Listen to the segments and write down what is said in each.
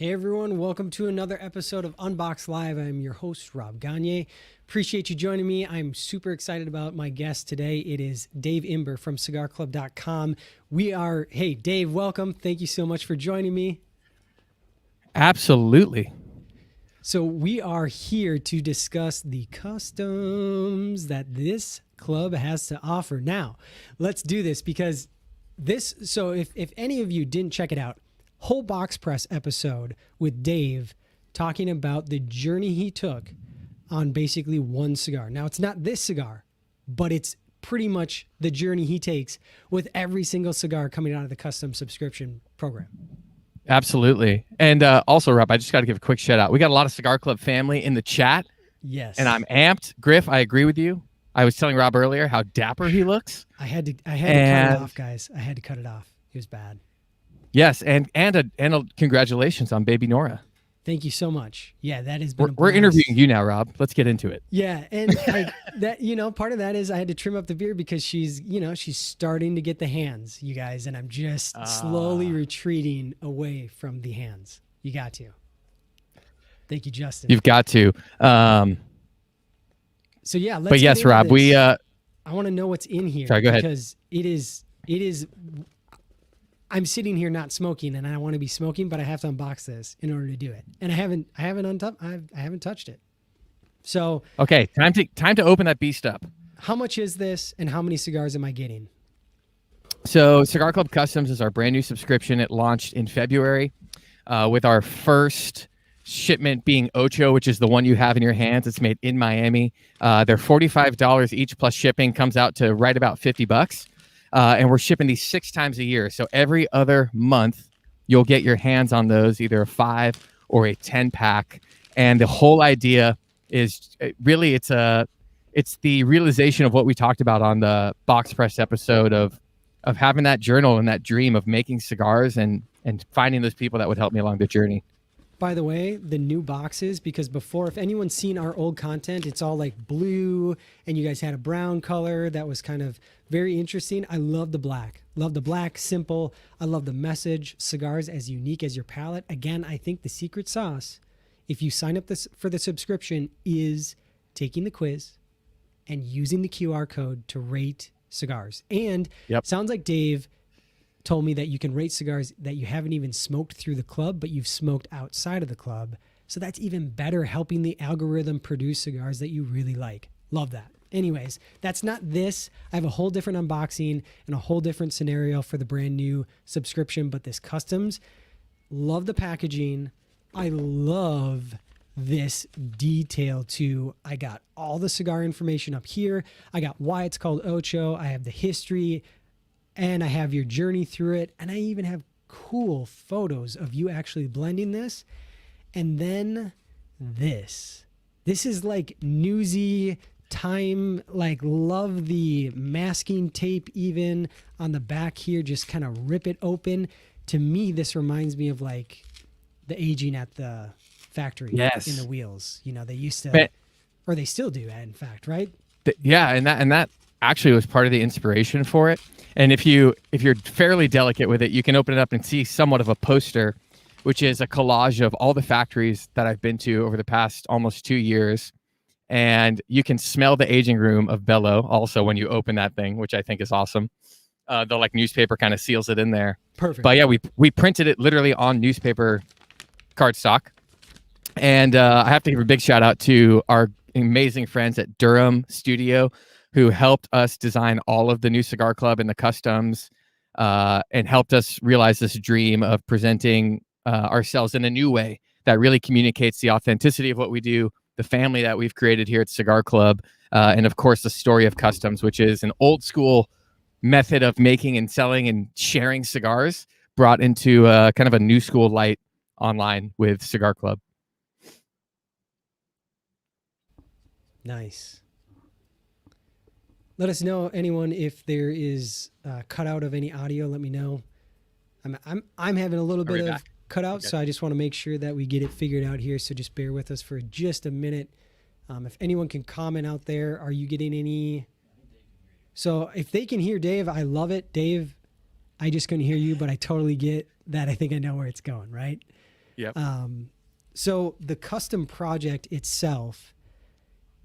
Hey everyone, welcome to another episode of Unboxed Live. I'm your host, Rob Gagne. Appreciate you joining me. I'm super excited about my guest today. It is Dave Imber from cigarclub.com. Hey Dave, welcome. Thank you so much for joining me. Absolutely. So we are here to discuss the customs that this club has to offer. Now, let's do this because if any of you didn't check it out, whole box press episode with Dave talking about the journey he took on basically one cigar. Now, it's not this cigar, but it's pretty much the journey he takes with every single cigar coming out of the custom subscription program. Absolutely. And also, Rob, I just got to give a quick shout out. We got a lot of Cigar Club family in the chat. Yes. And I'm amped. Griff, I agree with you. I was telling Rob earlier how dapper he looks. I had to cut it off, guys. I had to cut it off. It was bad. Yes, and a congratulations on baby Nora. Thanp you so much. Yeah, that has been. We're interviewing you now, Rob. Let's get into it. Yeah, and part of that is I had to trim up the beard because she's starting to get the hands, you guys, and I'm just slowly retreating away from the hands. You got to. Thank you, Justin. You've got to. So yeah, let's. But yes, Rob, this. I want to know what's in here. Sorry, go ahead. Because it is. I'm sitting here not smoking, and I want to be smoking, but I have to unbox this in order to do it. And I haven't touched it. So okay, time to open that beast up. How much is this, and how many cigars am I getting? So Cigar Club Customs is our brand new subscription. It launched in February, with our first shipment being Ocho, which is the one you have in your hands. It's made in Miami. They're $45 each plus shipping, comes out to right about $50. And we're shipping these 6 times a year. So every other month, you'll get your hands on those, either a 5 or a 10 pack. And the whole idea is really it's the realization of what we talked about on the box press episode of having that journal and that dream of making cigars and finding those people that would help me along the journey. By the way, the new boxes, because before, if anyone's seen our old content, it's all like blue, and you guys had a brown color that was kind of very interesting. I love the black. Love the black, simple. I love the message. Cigars as unique as your palate. Again, I think the secret sauce, if you sign up for the subscription, is taking the quiz and using the QR code to rate cigars. And Sounds like Dave told me that you can rate cigars that you haven't even smoked through the club, but you've smoked outside of the club. So that's even better, helping the algorithm produce cigars that you really like. Love that. Anyways, that's not this. I have a whole different unboxing and a whole different scenario for the brand new subscription, but this customs, love the packaging. I love this detail too. I got all the cigar information up here. I got why it's called Ocho. I have the history, and I have your journey through it. And I even have cool photos of you actually blending this. And then this is like newsy time, like love the masking tape even on the back here. Just kind of rip it open. To me, this reminds me of like the aging at the factory in the wheels. You know, they used to, or they still do, in fact, right? Yeah, and that actually was part of the inspiration for it. And if you're fairly delicate with it, you can open it up and see somewhat of a poster, which is a collage of all the factories that I've been to over the past almost 2 years. And you can smell the aging room of Bello also when you open that thing, which I think is awesome. The like newspaper kind of seals it in there. Perfect. But yeah, we printed it literally on newspaper cardstock. And I have to give a big shout out to our amazing friends at Durham Studio, who helped us design all of the new Cigar Club and the customs, and helped us realize this dream of presenting ourselves in a new way that really communicates the authenticity of what we do, the family that we've created here at Cigar Club, and of course the story of customs, which is an old school method of making and selling and sharing cigars brought into kind of a new school light online with Cigar Club. Nice. Let us know, anyone, if there is cutout of any audio. Let me know. I'm having a little bit of cutout, okay. So I just want to make sure that we get it figured out here. So just bear with us for just a minute. If anyone can comment out there, are you getting any? So if they can hear Dave, I love it. Dave, I just couldn't hear you, but I totally get that. I think I know where it's going, right? Yep. So the custom project itself,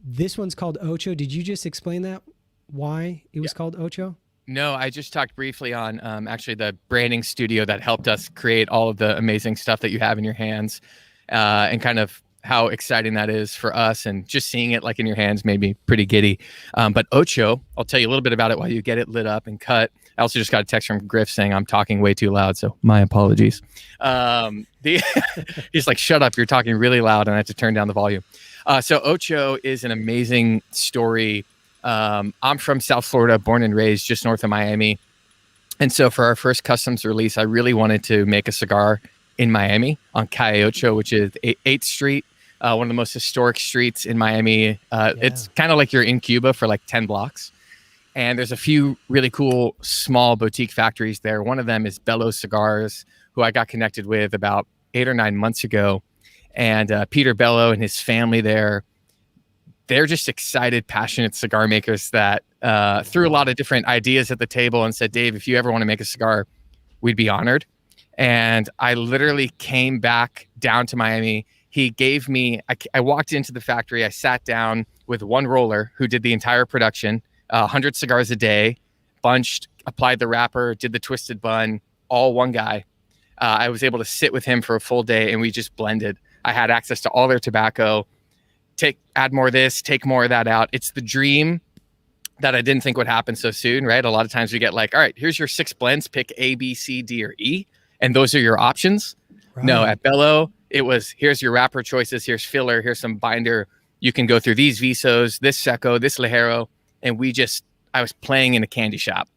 this one's called Ocho. Did you just explain that? Why it was called Ocho? No, I just talked briefly on actually the branding studio that helped us create all of the amazing stuff that you have in your hands, and kind of how exciting that is for us. And just seeing it like in your hands made me pretty giddy. But Ocho, I'll tell you a little bit about it while you get it lit up and cut. I also just got a text from Griff saying I'm talking way too loud, so my apologies. He's like, shut up, you're talking really loud, and I have to turn down the volume. So Ocho is an amazing story. I'm from South Florida, born and raised just north of Miami. And so for our first customs release, I really wanted to make a cigar in Miami on Calle Ocho, which is 8th Street, one of the most historic streets in Miami. It's kind of like you're in Cuba for like 10 blocks. And there's a few really cool small boutique factories there. One of them is Bello Cigars, who I got connected with about 8 or 9 months ago. And Peter Bello and his family there, they're just excited, passionate cigar makers that threw a lot of different ideas at the table and said, Dave, if you ever want to make a cigar, we'd be honored. And I literally came back down to Miami. He gave me, I walked into the factory. I sat down with one roller who did the entire production, 100 cigars a day, bunched, applied the wrapper, did the twisted bun, all one guy. I was able to sit with him for a full day and we just blended. I had access to all their tobacco. Add more of this, take more of that out. It's the dream that I didn't think would happen so soon, right? A lot of times we get like, all right, here's your 6 blends, pick A, B, C, D, or E, and those are your options. Right. No, at Bello, it was, here's your wrapper choices, here's filler, here's some binder. You can go through these Visos, this Seco, this Ligero, and I was playing in a candy shop.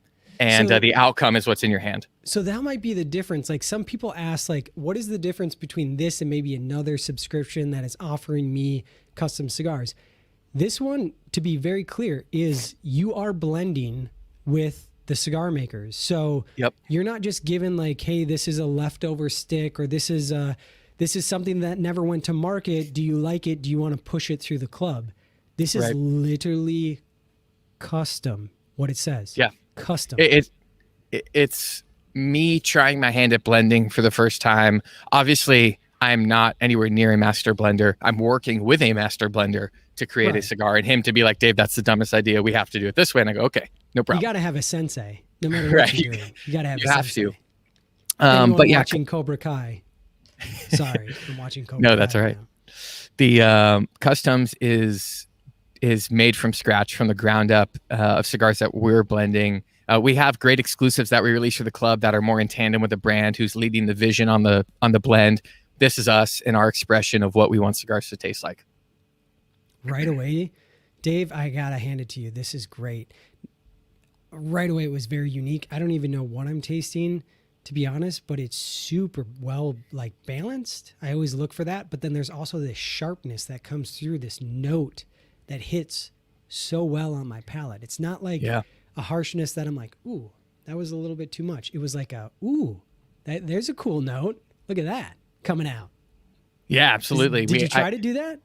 And the outcome is what's in your hand. So that might be the difference. Like some people ask, like, what is the difference between this and maybe another subscription that is offering me custom cigars? This one, to be very clear, is you are blending with the cigar makers. So you're not just given like, hey, this is a leftover stick, or this is something that never went to market. Do you like it? Do you want to push it through the club? This is literally custom, what it says. Yeah. Custom. It's me trying my hand at blending for the first time. Obviously, I'm not anywhere near a master blender. I'm working with a master blender to create a cigar, and him to be like, Dave, that's the dumbest idea. We have to do it this way. And I go, okay, no problem. You got to have a sensei, no matter what you're doing. You got to have a sensei. You have to. But yeah, watching Cobra Kai. Sorry, I'm watching Cobra No, Kai that's all right. now. The customs is made from scratch, from the ground up, of cigars that we're blending. We have great exclusives that we release for the club that are more in tandem with the brand who's leading the vision on the blend. This is us and our expression of what we want cigars to taste like. Right away, Dave, I gotta hand it to you. This is great. Right away, it was very unique. I don't even know what I'm tasting, to be honest, but it's super well like balanced. I always look for that, but then there's also this sharpness that comes through, this note that hits so well on my palate. It's not like a harshness that I'm like, ooh, that was a little bit too much. It was like there's a cool note. Look at that coming out. Yeah, absolutely. Did you try to do that?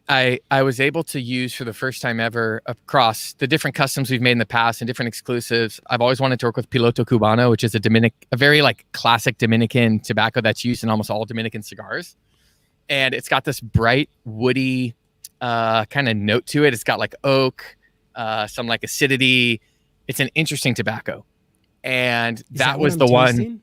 I was able to use for the first time ever across the different customs we've made in the past and different exclusives. I've always wanted to work with Piloto Cubano, which is a very like classic Dominican tobacco that's used in almost all Dominican cigars. And it's got this bright, woody kind of note to it. It's got like oak, some like acidity. It's an interesting tobacco. And that was the one.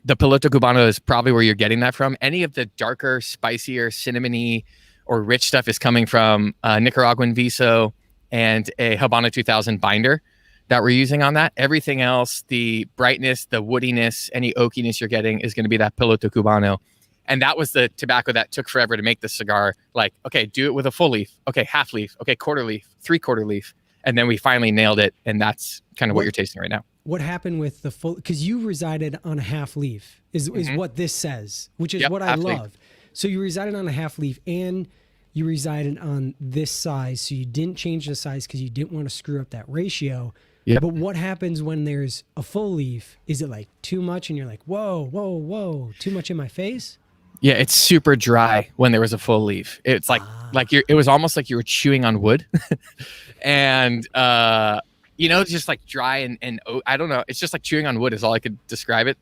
The Piloto Cubano is probably where you're getting that from. Any of the darker, spicier, cinnamony, or rich stuff is coming from Nicaraguan Viso and a Habano 2000 binder that we're using on that. Everything else, the brightness, the woodiness, any oakiness you're getting is going to be that Piloto Cubano. And that was the tobacco that took forever to make the cigar. Like, okay, do it with a full leaf. Okay, half leaf. Okay, quarter leaf, 3/4 leaf. And then we finally nailed it. And that's kind of what you're tasting right now. What happened with the full, because you resided on a half leaf is what this says, which is what I love. Leaf. So you resided on a half leaf and you resided on this size. So you didn't change the size because you didn't want to screw up that ratio. Yep. But what happens when there's a full leaf? Is it like too much and you're like, whoa, whoa, whoa, too much in my face? Yeah, it's super dry when there was a full leaf. It's like it was almost like you were chewing on wood. And just like dry and I don't know. It's just like chewing on wood is all I could describe it.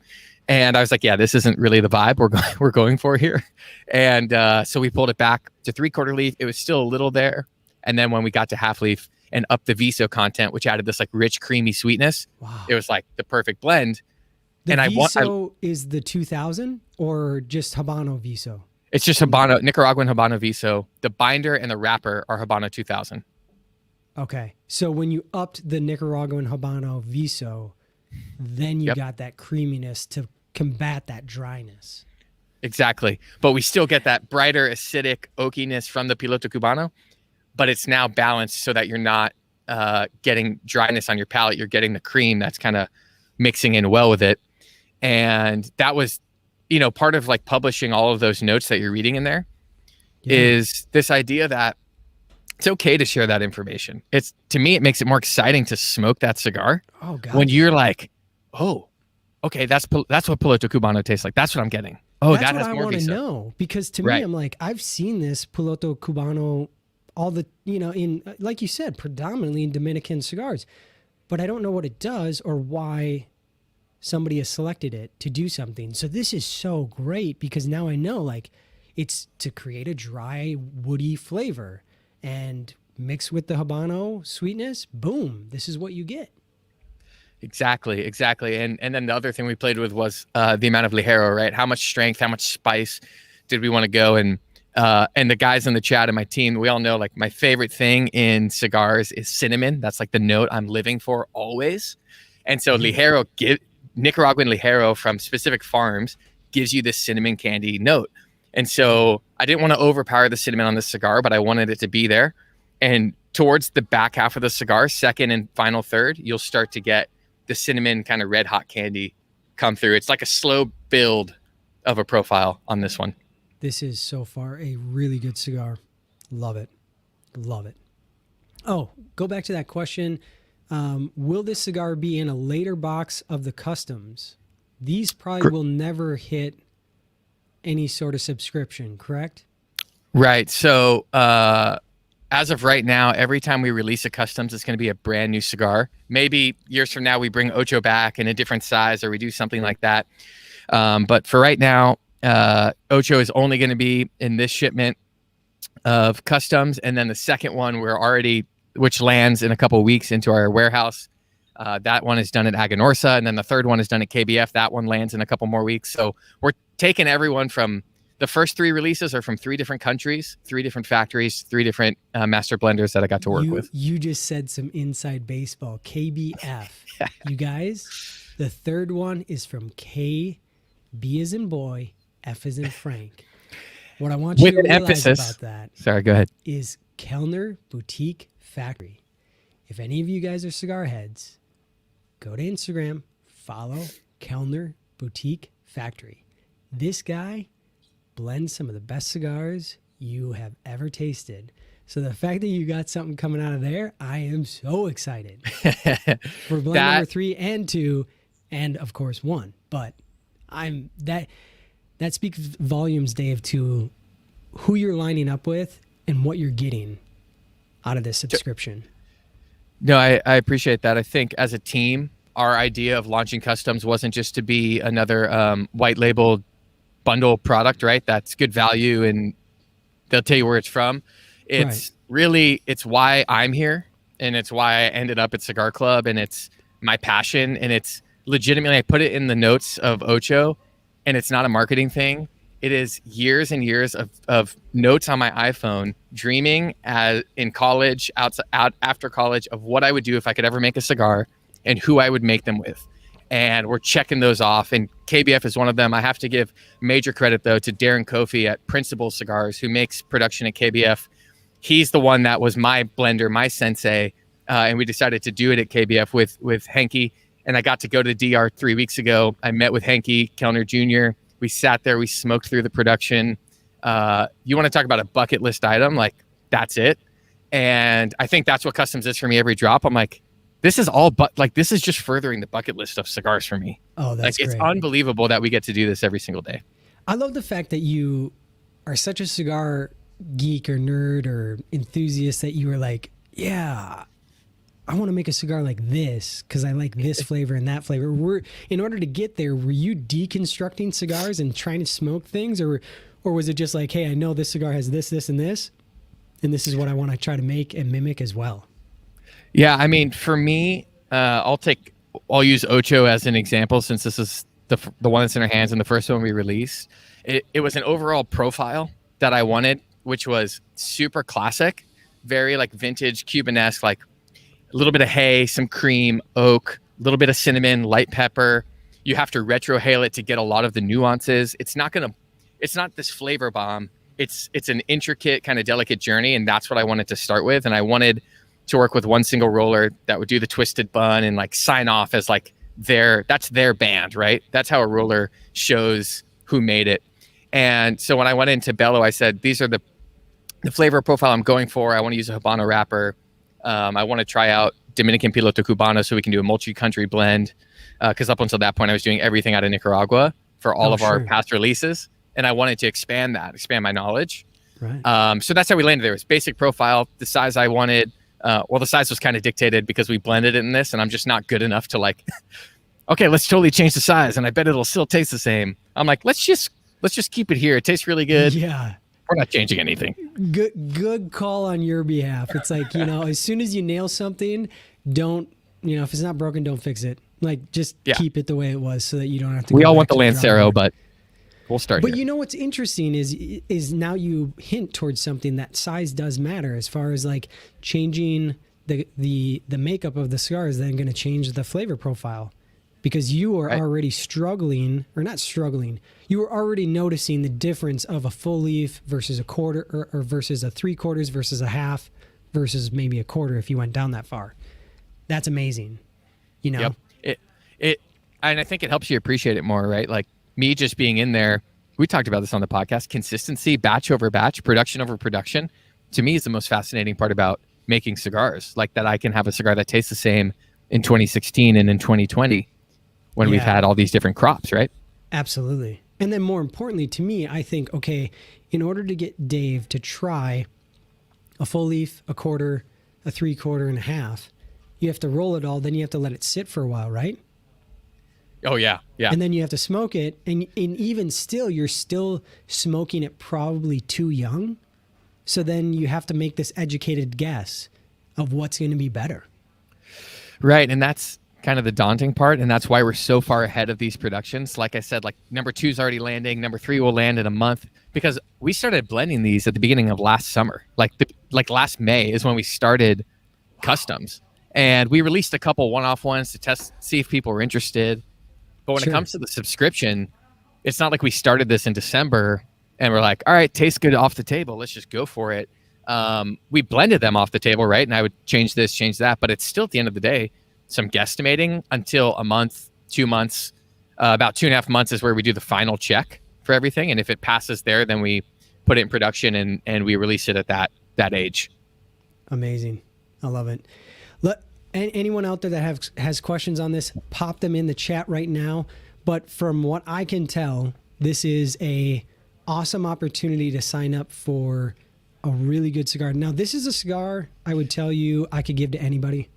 And I was like, yeah, this isn't really the vibe we're going for here. And so we pulled it back to 3/4 leaf. It was still a little there. And then when we got to half leaf and upped the Viso content, which added this like rich, creamy sweetness, Wow. it was like the perfect blend. The And Viso is the 2000 or just Habano Viso? it's just Habano, Nicaraguan Habano Viso. The binder and the wrapper are Habano 2000. Okay. So when you upped the Nicaraguan Habano Viso, then you got that creaminess to combat that dryness. Exactly. But we still get that brighter, acidic oakiness from the Piloto Cubano, but it's now balanced so that you're not getting dryness on your palate. You're getting the cream that's kind of mixing in well with it. And that was, part of like publishing all of those notes that you're reading in there is this idea that it's okay to share that information. To me, it makes it more exciting to smoke that cigar. Oh, God. When you're like, oh, okay, that's what Piloto Cubano tastes like. That's what I'm getting. Oh, That's that what has I more want to Viso. know, because to me, I'm like, I've seen this Piloto Cubano all the, in, like you said, predominantly in Dominican cigars, but I don't know what it does or why somebody has selected it to do something. So this is so great because now I know, like, it's to create a dry, woody flavor and mix with the Habano sweetness. Boom, this is what you get. Exactly. And then the other thing we played with was the amount of ligero, right? How much strength, how much spice did we want to go? And the guys in the chat and my team, we all know like my favorite thing in cigars is cinnamon. That's like the note I'm living for always. And so ligero, Nicaraguan ligero from specific farms gives you this cinnamon candy note. And so I didn't want to overpower the cinnamon on this cigar, but I wanted it to be there. And towards the back half of the cigar, second and final third, you'll start to get the cinnamon kind of red hot candy come through. It's like a slow build of a profile on this one. This is so far a really good cigar. Love it. Love it. Oh, go back to that question. Will this cigar be in a later box of the customs? These probably will never hit any sort of subscription, correct? Right. So as of right now, every time we release a customs, it's going to be a brand new cigar. Maybe years from now, we bring Ocho back in a different size or we do something like that. But for right now, Ocho is only going to be in this shipment of customs. And then the second one, which lands in a couple of weeks into our warehouse. That one is done at Aganorsa. And then the third one is done at KBF. That one lands in a couple more weeks. So we're taking everyone from the first 3 releases are from 3 different countries, 3 different factories, 3 different master blenders that I got to work with. You just said some inside baseball. KBF. You guys, the third one is from K, B as in boy, F as in Frank. What I want you to realize about that Sorry, go ahead. is Kellner Boutique Factory. If any of you guys are cigar heads, go to Instagram, follow Kellner Boutique Factory. This guy blends some of the best cigars you have ever tasted. So the fact that you got something coming out of there, I am so excited for blend number 3 and 2, and of course 1. But that speaks volumes, Dave, to who you're lining up with and what you're getting out of this subscription. No, I appreciate that. I think as a team, our idea of launching customs wasn't just to be another white labeled bundle product, right? That's good value and they'll tell you where it's from. It's really, it's why I'm here and it's why I ended up at Cigar Club and it's my passion and it's legitimately, I put it in the notes of Ocho and it's not a marketing thing. It is years and years of notes on my iPhone, dreaming in college, out after college of what I would do if I could ever make a cigar and who I would make them with. And we're checking those off. And KBF is one of them. I have to give major credit, though, to Darren Kofi at Principal Cigars, who makes production at KBF. He's the one that was my blender, my sensei. And we decided to do it at KBF with Henke. And I got to go to the DR 3 weeks ago. I met with Henke, Kellner Jr. We sat there. We smoked through the production. You want to talk about a bucket list item? Like, that's it. And I think that's what customs is for me every drop. I'm like, this is all this is just furthering the bucket list of cigars for me. Oh, that's great. It's great. Unbelievable that we get to do this every single day. I love the fact that you are such a cigar geek or nerd or enthusiast that you were like, yeah, I want to make a cigar like this because I like this flavor and that flavor. In order to get there, were you deconstructing cigars and trying to smoke things, or was it just like, hey, I know this cigar has this, this, and this is what I want to try to make and mimic as well? Yeah, I mean, for me, I'll use Ocho as an example since this is the one that's in our hands and the first one we released. It was an overall profile that I wanted, which was super classic, very like vintage Cuban-esque, like a little bit of hay, some cream, oak, a little bit of cinnamon, light pepper. You have to retrohale it to get a lot of the nuances. It's not this flavor bomb. It's an intricate kind of delicate journey, and that's what I wanted to start with. And I wanted to work with one single roller that would do the twisted bun and like sign off as like that's their band, right? That's how a roller shows who made it. And so when I went into Bello, I said, these are the flavor profile I'm going for. I want to use a Habano wrapper. I want to try out Dominican Piloto Cubano so we can do a multi-country blend. Because up until that point, I was doing everything out of Nicaragua for all of our past releases. And I wanted to expand my knowledge. Right. So that's how we landed there. It's basic profile, the size I wanted. The size was kind of dictated because we blended it in this, and I'm just not good enough to like, okay, let's totally change the size, and I bet it'll still taste the same. I'm like, let's just keep it here. It tastes really good. Yeah. We're not changing anything. Good call on your behalf. It's like, as soon as you nail something, don't, if it's not broken, don't fix it. Like, just keep it the way it was so that you don't have to. We all want the Lancero, but we'll start But here. What's interesting is now you hint towards something that size does matter as far as like changing the makeup of the cigar is then going to change the flavor profile. Because you are already struggling, or not struggling, you were already noticing the difference of a full leaf versus a quarter, or versus a 3/4 versus a half versus maybe a quarter if you went down that far. That's amazing, Yep. And I think it helps you appreciate it more, right? Like me just being in there, we talked about this on the podcast, consistency, batch over batch, production over production, to me is the most fascinating part about making cigars. Like that I can have a cigar that tastes the same in 2016 and in 2020. When we've had all these different crops, right? Absolutely. And then more importantly to me, I think, okay, in order to get Dave to try a full leaf, a quarter, a 3/4, and a half, you have to roll it all, then you have to let it sit for a while, right? Oh, yeah. Yeah. And then you have to smoke it. And even still, you're still smoking it probably too young. So then you have to make this educated guess of what's going to be better. Right. And that's kind of the daunting part, and that's why we're so far ahead of these productions. Like I said, like number 2 is already landing, number 3 will land in a month, because we started blending these at the beginning of last summer. Like last May is when we started customs, and we released a couple one-off ones to see if people were interested. But when it comes to the subscription, it's not like we started this in December and we're like, all right, tastes good off the table, let's just go for it. We blended them off the table, right? And I would change this, change that, but it's still at the end of the day some guesstimating until a month, 2 months, about 2.5 months is where we do the final check for everything. And if it passes there, then we put it in production and we release it at that age. Amazing. I love it. Anyone out there that has questions on this, pop them in the chat right now. But from what I can tell, this is a awesome opportunity to sign up for a really good cigar. Now, this is a cigar I would tell you I could give to anybody.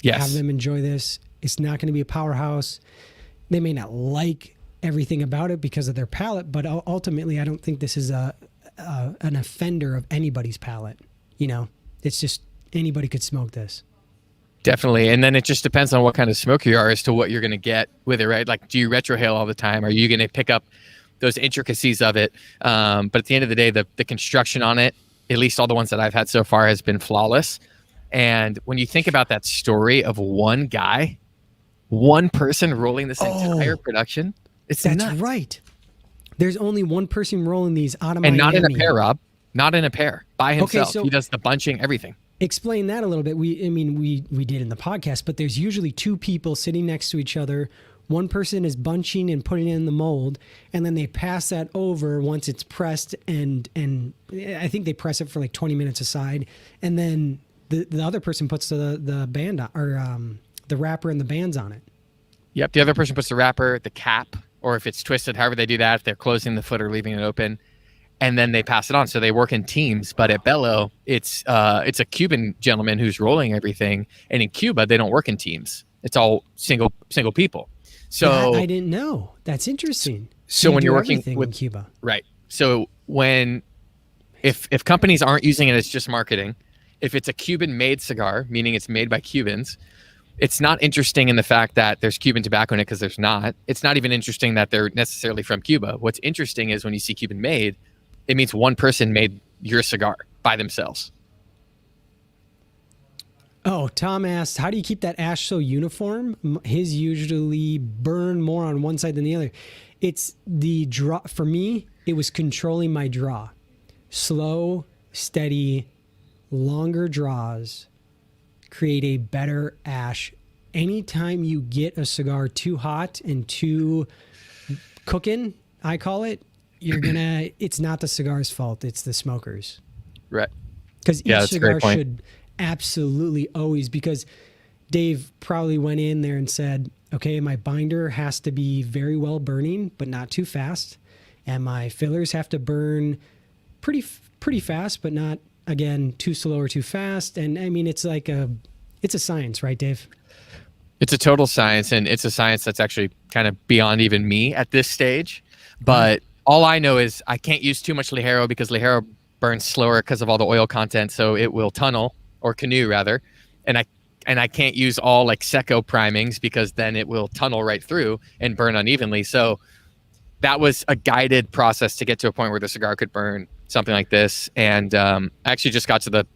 Yes. Have them enjoy this. It's not going to be a powerhouse. They may not like everything about it because of their palate, but ultimately, I don't think this is an offender of anybody's palate. It's just anybody could smoke this. Definitely. And then it just depends on what kind of smoker you are as to what you're going to get with it, right? Like, do you retrohale all the time? Are you going to pick up those intricacies of it? But at the end of the day, the construction on it, at least all the ones that I've had so far, has been flawless. And when you think about that story of one guy, one person rolling this entire production, that's nuts. Right. There's only one person rolling these out of Miami. And not in a pair, Rob. Not in a pair. By himself. Okay, so he does the bunching, everything. Explain that a little bit. We did in the podcast, but there's usually 2 people sitting next to each other. One person is bunching and putting it in the mold, and then they pass that over once it's pressed, and I think they press it for like 20 minutes aside, and then the other person puts the band on, or the wrapper and the bands on it. Yep. The other person puts the wrapper, the cap, or if it's twisted, however they do that, if they're closing the foot or leaving it open. and then they pass it on. So they work in teams. But at Bello, it's a Cuban gentleman who's rolling everything, and in Cuba they don't work in teams. It's all single people. So I didn't know. That's interesting. So you when do you're working everything with in Cuba, right? So if companies aren't using it as just marketing, if it's a Cuban-made cigar, meaning it's made by Cubans, it's not interesting in the fact that there's Cuban tobacco in it, because there's not. It's not even interesting that they're necessarily from Cuba. What's interesting is when you see Cuban-made, it means one person made your cigar by themselves. Oh, Tom asked, how do you keep that ash so uniform? His usually burn more on one side than the other. It's the draw. For me, it was controlling my draw. Slow, steady, longer draws create a better ash. Anytime you get a cigar too hot and too cooking, I call it, it's not the cigar's fault, it's the smoker's. Right. Because each cigar should absolutely always, because Dave probably went in there and said, okay, my binder has to be very well burning, but not too fast. And my fillers have to burn pretty fast, but not, again, too slow or too fast. And I mean, it's a science, right, Dave? It's a total science, and it's a science that's actually kind of beyond even me at this stage. But all I know is I can't use too much Ligero, because Ligero burns slower because of all the oil content, so it will tunnel, or canoe rather. And I can't use all like Seco primings, because then it will tunnel right through and burn unevenly. So that was a guided process to get to a point where the cigar could burn something like this. And I actually just got to the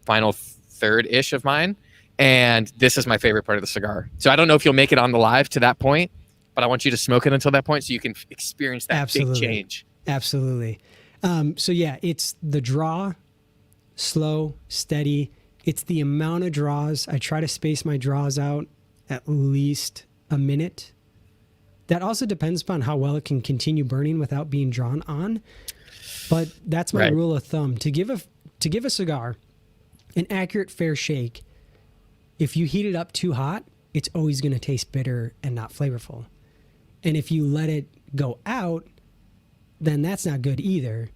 final third-ish of mine, and this is my favorite part of the cigar. So I don't know if you'll make it on the live to that point, but I want you to smoke it until that point so you can experience that big change. Absolutely. So yeah, it's the draw, slow, steady. It's the amount of draws. I try to space my draws out at least a minute. That also depends upon how well it can continue burning without being drawn on. But that's my rule of thumb. To give a cigar an accurate fair shake, if you heat it up too hot, it's always going to taste bitter and not flavorful. And if you let it go out, then that's not good either.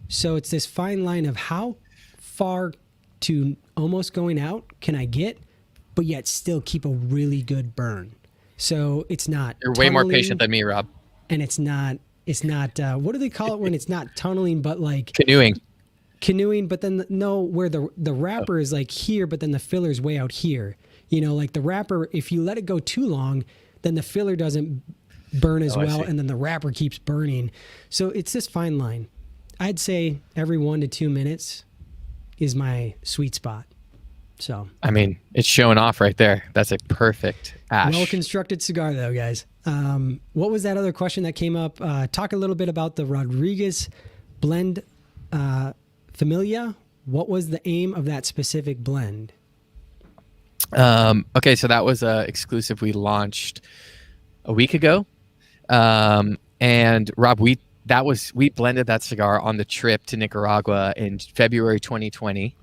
So it's this fine line of how far to almost going out can I get, but yet still keep a really good burn. So it's not. You're way more patient than me, Rob. And it's not. What do they call it when it's not tunneling, but like canoeing? But then where the wrapper is like here, but then the filler's way out here. You know, like the wrapper. If you let it go too long, then the filler doesn't burn as well, and then the wrapper keeps burning. So it's this fine line. I'd say every 1 to 2 minutes is my sweet spot. So I mean, it's showing off right there. That's a perfect ash. Well-constructed cigar, though, guys. What was that other question that came up? Talk a little bit about the Rodriguez blend Familia. What was the aim of that specific blend? Okay, so that was exclusive we launched a week ago. And Rob, we blended that cigar on the trip to Nicaragua in February 2020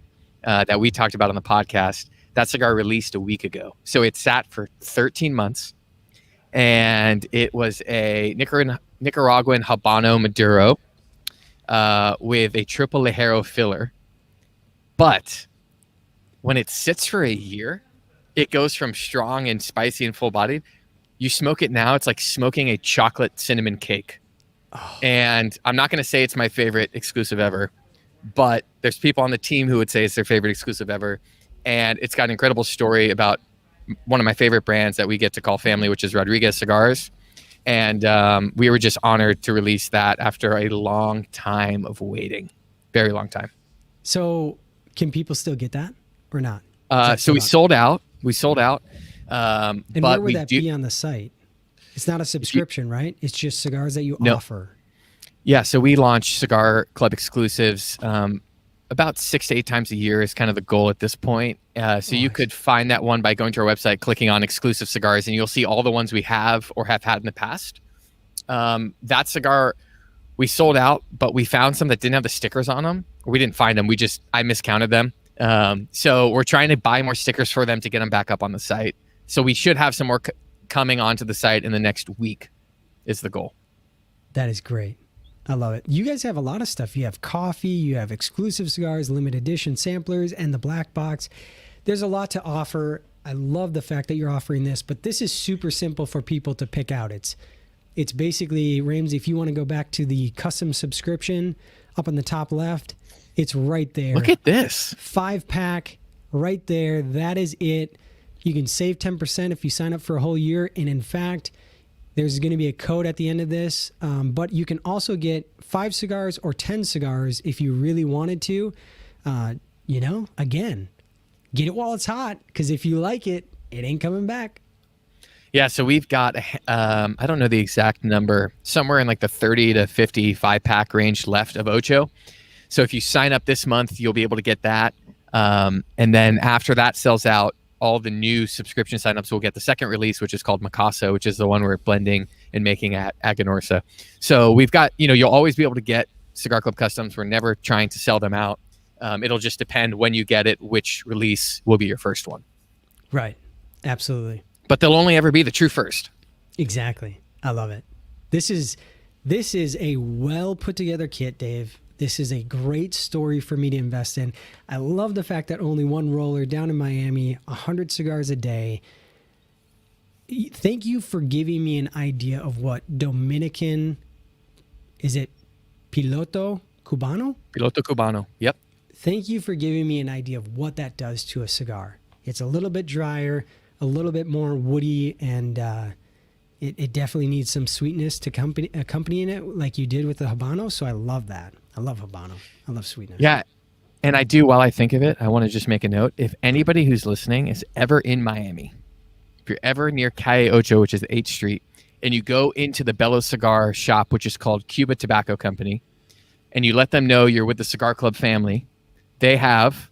that we talked about on the podcast. That cigar released a week ago. So it sat for 13 months, and it was a Nicaraguan Habano Maduro with a triple Ligero filler. But when it sits for a year, it goes from strong and spicy and full-bodied. You smoke it now, it's like smoking a chocolate cinnamon cake. Oh. And I'm not going to say it's my favorite exclusive ever, but there's people on the team who would say it's their favorite exclusive ever. And it's got an incredible story about one of my favorite brands that we get to call family, which is Rodriguez Cigars. And we were just honored to release that after a long time of waiting. Very long time. So can people still get that or not? So we sold out. And where would that be on the site? It's not a subscription, right? It's just cigars that you offer. Yeah, so we launch Cigar Club exclusives about 6 to 8 times a year is kind of the goal at this point. So you could find that one by going to our website, clicking on exclusive cigars, and you'll see all the ones we have or have had in the past. That cigar, we sold out, but we found some that didn't have the stickers on them. We didn't find them. I miscounted them. So we're trying to buy more stickers for them to get them back up on the site. So we should have some more coming onto the site in the next week is the goal. That is great. I love it. You guys have a lot of stuff. You have coffee, you have exclusive cigars, limited edition samplers, and the black box. There's a lot to offer. I love the fact that you're offering this, but this is super simple for people to pick out. It's basically, Ramsey, if you want to go back to the custom subscription up on the top left, it's right there. Look at this. 5-pack right there. That is it. You can save 10% if you sign up for a whole year. And in fact, there's going to be a code at the end of this, but you can also get 5 cigars or 10 cigars if you really wanted to. Again, get it while it's hot, because if you like it, it ain't coming back. Yeah, so we've got, I don't know the exact number, somewhere in like the 30 to 50 5-pack range left of Ocho. So if you sign up this month, you'll be able to get that. And then after that sells out, all the new subscription signups will get the second release, which is called Mikasa, which is the one we're blending and making at Aganorsa. So we've got, you'll always be able to get Cigar Club Customs. We're never trying to sell them out. It'll just depend when you get it, which release will be your first one. Right. Absolutely. But they'll only ever be the true first. Exactly. I love it. This is a well put together kit, Dave. This is a great story for me to invest in. I love the fact that only one roller down in Miami, 100 cigars a day. Thank you for giving me an idea of what Dominican, is it Piloto Cubano? Piloto Cubano, yep. Thank you for giving me an idea of what that does to a cigar. It's a little bit drier, a little bit more woody, and it definitely needs some sweetness to accompanying it like you did with the Habano, so I love that. I love Habano. I love sweetness. Yeah, and I do, while I think of it, I want to just make a note. If anybody who's listening is ever in Miami, if you're ever near Calle Ocho, which is 8th Street, and you go into the Bello Cigar shop, which is called Cuba Tobacco Company, and you let them know you're with the Cigar Club family, they have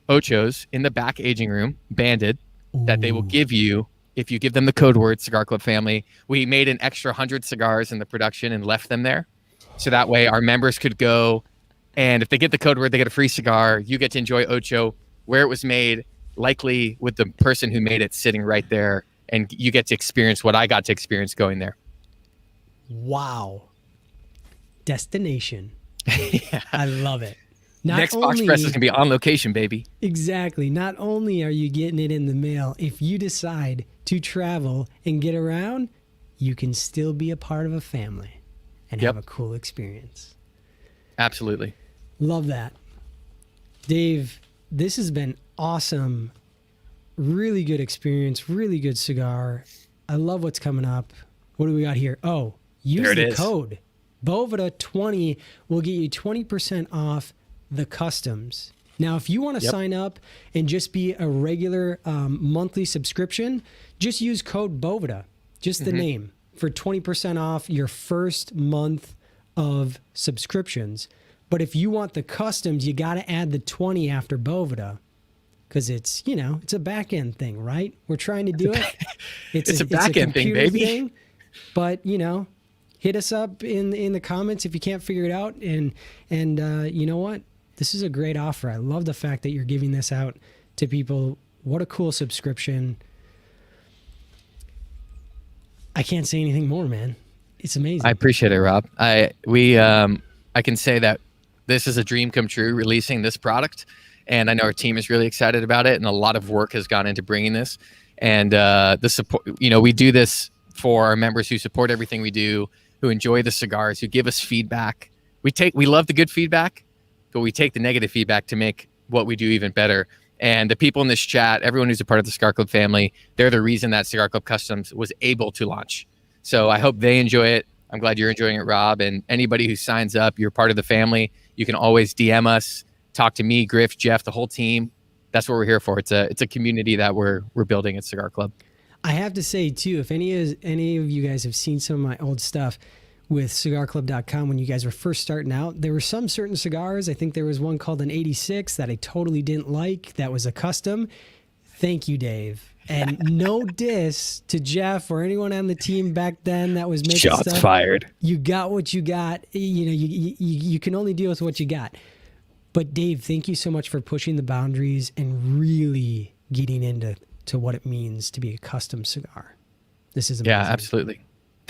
Ochos in the back aging room, banded, that they will give you if you give them the code word Cigar Club family. We made an extra 100 cigars in the production and left them there. So that way our members could go, and if they get the code word, they get a free cigar. You get to enjoy Ocho where it was made, likely with the person who made it sitting right there, and you get to experience what I got to experience going there. Wow. Destination. Yeah. I love it. Next box press is going to be on location, baby. Exactly. Not only are you getting it in the mail, if you decide to travel and get around, you can still be a part of a family and have a cool experience. Absolutely. Love that. Dave, this has been awesome. Really good experience. Really good cigar. I love what's coming up. What do we got here? Oh, use the code. Boveda 20 will get you 20% off the customs. Now, if you want to sign up and just be a regular monthly subscription, just use code Boveda, just the name, for 20% off your first month of subscriptions. But if you want the customs, you got to add the 20 after Boveda, because it's, it's a back end thing, right? We're trying to do it. It's a back end thing, baby. But, hit us up in the comments if you can't figure it out. And you know what? This is a great offer. I love the fact that you're giving this out to people. What a cool subscription. I can't say anything more, man. It's amazing. I appreciate it, Rob. I can say that this is a dream come true, releasing this product. And I know our team is really excited about it. And a lot of work has gone into bringing this. And the support, we do this for our members who support everything we do, who enjoy the cigars, who give us feedback. We love the good feedback, but we take the negative feedback to make what we do even better. And the people in this chat, everyone who's a part of the Cigar Club family, they're the reason that Cigar Club Customs was able to launch. So I hope they enjoy it. I'm glad you're enjoying it, Rob. And anybody who signs up, you're part of the family. You can always DM us, talk to me, Griff, Jeff, the whole team. That's what we're here for. It's a community that we're building at Cigar Club. I have to say, too, if any of you guys have seen some of my old stuff with cigarclub.com when you guys were first starting out, there were some certain cigars. I think there was one called an 86 that I totally didn't like. That was a custom. Thank you, Dave. And no diss to Jeff or anyone on the team back then that was making Shots stuff. fired. You got what you got. You can only deal with what you got. But Dave, thank you so much for pushing the boundaries and really getting into what it means to be a custom cigar. This is amazing. Yeah, absolutely.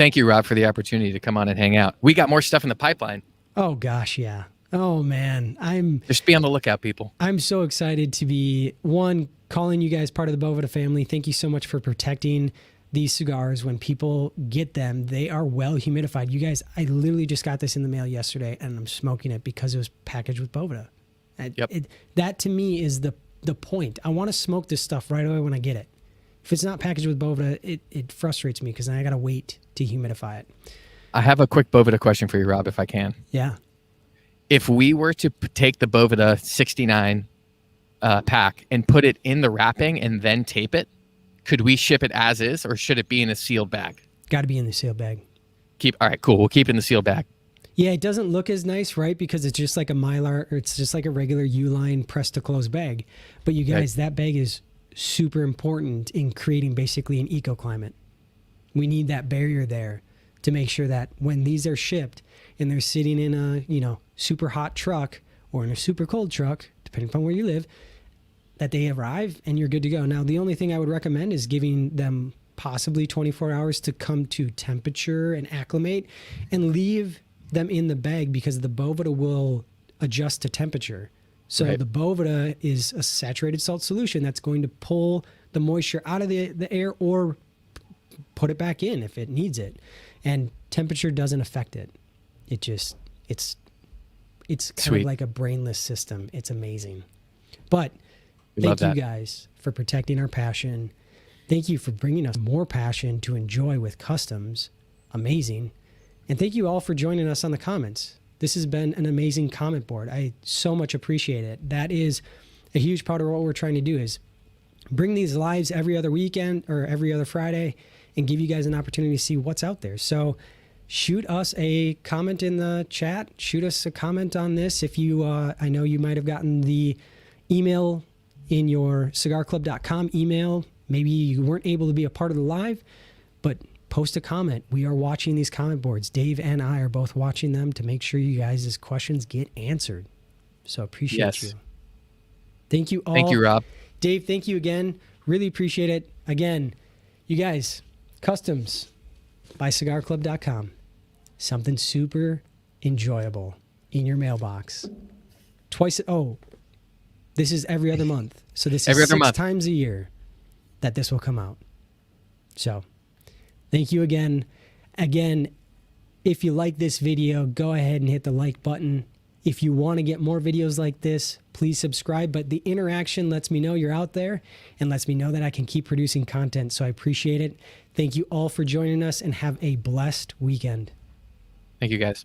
Thank you, Rob, for the opportunity to come on and hang out. We got more stuff in the pipeline. Oh gosh, yeah. Oh man, Just be on the lookout, people. I'm so excited to be calling you guys part of the Boveda family. Thank you so much for protecting these cigars. When people get them, they are well humidified. You guys, I literally just got this in the mail yesterday, and I'm smoking it because it was packaged with Boveda. Yep. That to me is the point. I want to smoke this stuff right away when I get it. If it's not packaged with Boveda, it frustrates me because then I got to wait to humidify it. I have a quick Boveda question for you, Rob, if I can. Yeah. If we were to take the Boveda 69 pack and put it in the wrapping and then tape it, could we ship it as is, or should it be in a sealed bag? Got to be in the sealed bag. All right, cool. We'll keep it in the sealed bag. Yeah, it doesn't look as nice, right? Because it's just like a Mylar, or it's just like a regular U-line press to close bag. But you guys, that bag is super important in creating basically an eco-climate. We need that barrier there to make sure that when these are shipped and they're sitting in a, super hot truck or in a super cold truck, depending upon where you live, that they arrive and you're good to go. Now, the only thing I would recommend is giving them possibly 24 hours to come to temperature and acclimate, and leave them in the bag because the Boveda will adjust to temperature. So the Boveda is a saturated salt solution that's going to pull the moisture out of the air or put it back in if it needs it. And temperature doesn't affect it. It's kind of like a brainless system. It's amazing. But thank you guys for protecting our passion. Thank you for bringing us more passion to enjoy with customs. Amazing. And thank you all for joining us on the comments. This has been an amazing comment board. I so much appreciate it. That is a huge part of what we're trying to do, is bring these lives every other weekend or every other Friday and give you guys an opportunity to see what's out there. So shoot us a comment in the chat. Shoot us a comment on this. If you, I know you might have gotten the email in your cigarclub.com email. Maybe you weren't able to be a part of the live, but post a comment. We are watching these comment boards. Dave and I are both watching them to make sure you guys' questions get answered. So appreciate you. Thank you all. Thank you, Rob. Dave, thank you again. Really appreciate it. Again, you guys, Customs by cigarclub.com. Something super enjoyable in your mailbox. This is every other month. So this is 6 times a year that this will come out. So thank you again. Again, if you like this video, go ahead and hit the like button. If you want to get more videos like this, please subscribe. But the interaction lets me know you're out there and lets me know that I can keep producing content. So I appreciate it. Thank you all for joining us, and have a blessed weekend. Thank you, guys.